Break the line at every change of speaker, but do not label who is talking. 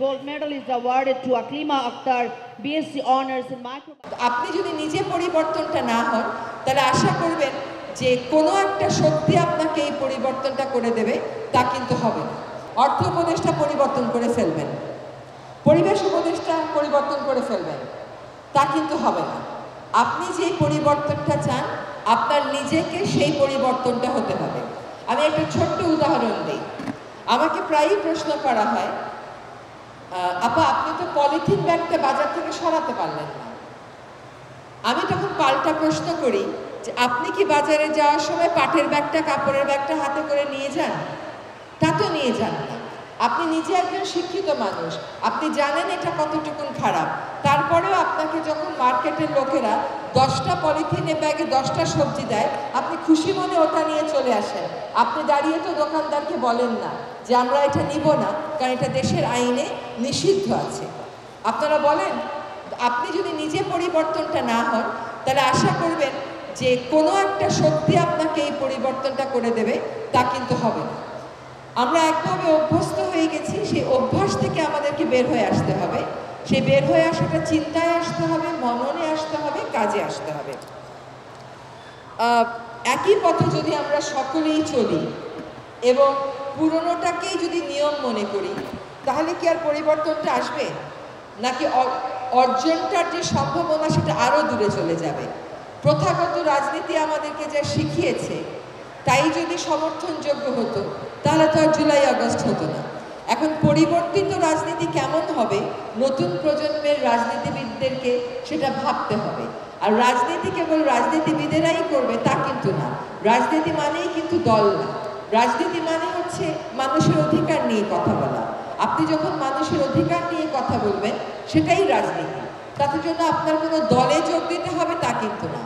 Gold medal is awarded to Aklima Akhtar, BSc Honors in Micro.
আপনি যদি নিজে পরিবর্তনটা না হন তাহলে আশা করবেন যে কোনো একটা শক্তি আপনাকে এই পরিবর্তনটা করে দেবে, তা কিন্তু হবে না। অর্থ উপদেষ্টা পরিবর্তন করে ফেলবেন, পরিবেশ উপদেষ্টা পরিবর্তন করে ফেলবেন, তা কিন্তু হবে না। আপনি যে পরিবর্তনটা চান আপনার নিজেকে সেই পরিবর্তনটা হতে হবে। আমি একটা ছোট্ট উদাহরণ দিই। আমাকে প্রায়ই প্রশ্ন করা হয়, আপা আপনি তো পলিথিন ব্যাগটা বাজার থেকে সরাতে পারলেন না। আমি তখন পাল্টা প্রশ্ন করি যে আপনি কি বাজারে যাওয়ার সময় পাটের ব্যাগটা কাপড়ের ব্যাগটা হাতে করে নিয়ে যান? তা তো নিয়ে যান না। আপনি নিজে একজন শিক্ষিত মানুষ, আপনি জানেন এটা কতটুকুন খারাপ, তারপরেও আপনাকে যখন মার্কেটের লোকেরা 10টা পলিথিনে ব্যাগে 10টা সবজি দেয়, আপনি খুশি মনে ওটা নিয়ে চলে আসেন। আপনি দাঁড়িয়ে তো দোকানদারকে বলেন না যে আমরা এটা নিব না, কারণ এটা দেশের আইনে নিষিদ্ধ আছে। আপনারা বলেন, আপনি যদি নিজে পরিবর্তনটা না হন তাহলে আশা করবেন যে কোনো একটা শক্তি আপনাকে এই পরিবর্তনটা করে দেবে, তা কিন্তু হবে না। আমরা একভাবে অভ্যস্ত হয়ে গেছি, সেই অভ্যাস থেকে আমাদেরকে বের হয়ে আসতে হবে। সেই বের হয়ে আসাটা চিন্তায় আসতে হবে, মননে আসতে হবে, কাজে আসতে হবে। একই পথে যদি আমরা সকলেই চলি এবং পুরনোটাকেই যদি নিয়ম মনে করি, তাহলে কি আর পরিবর্তনটা আসবে? নাকি অর্জনটার যে সম্ভাবনা সেটা আরও দূরে চলে যাবে? প্রথাগত রাজনীতি আমাদেরকে যা শিখিয়েছে তাই যদি সমর্থনযোগ্য হতো তাহলে তো আর জুলাই আগস্ট হতো না। এখন পরিবর্তিত রাজনীতি কেমন হবে, নতুন প্রজন্মের রাজনীতিবিদদেরকে সেটা ভাবতে হবে। আর রাজনীতি কেবল রাজনীতিবিদেরাই করবে তা কিন্তু না। রাজনীতি মানেই কিন্তু দল না। রাজনীতি মানে হচ্ছে মানুষের অধিকার নিয়ে কথা বলা। আপনি যখন মানুষের অধিকার নিয়ে কথা বলবেন সেটাই রাজনীতি। তাতে জন্য আপনার কোনো দলে যোগ দিতে হবে তা কিন্তু না।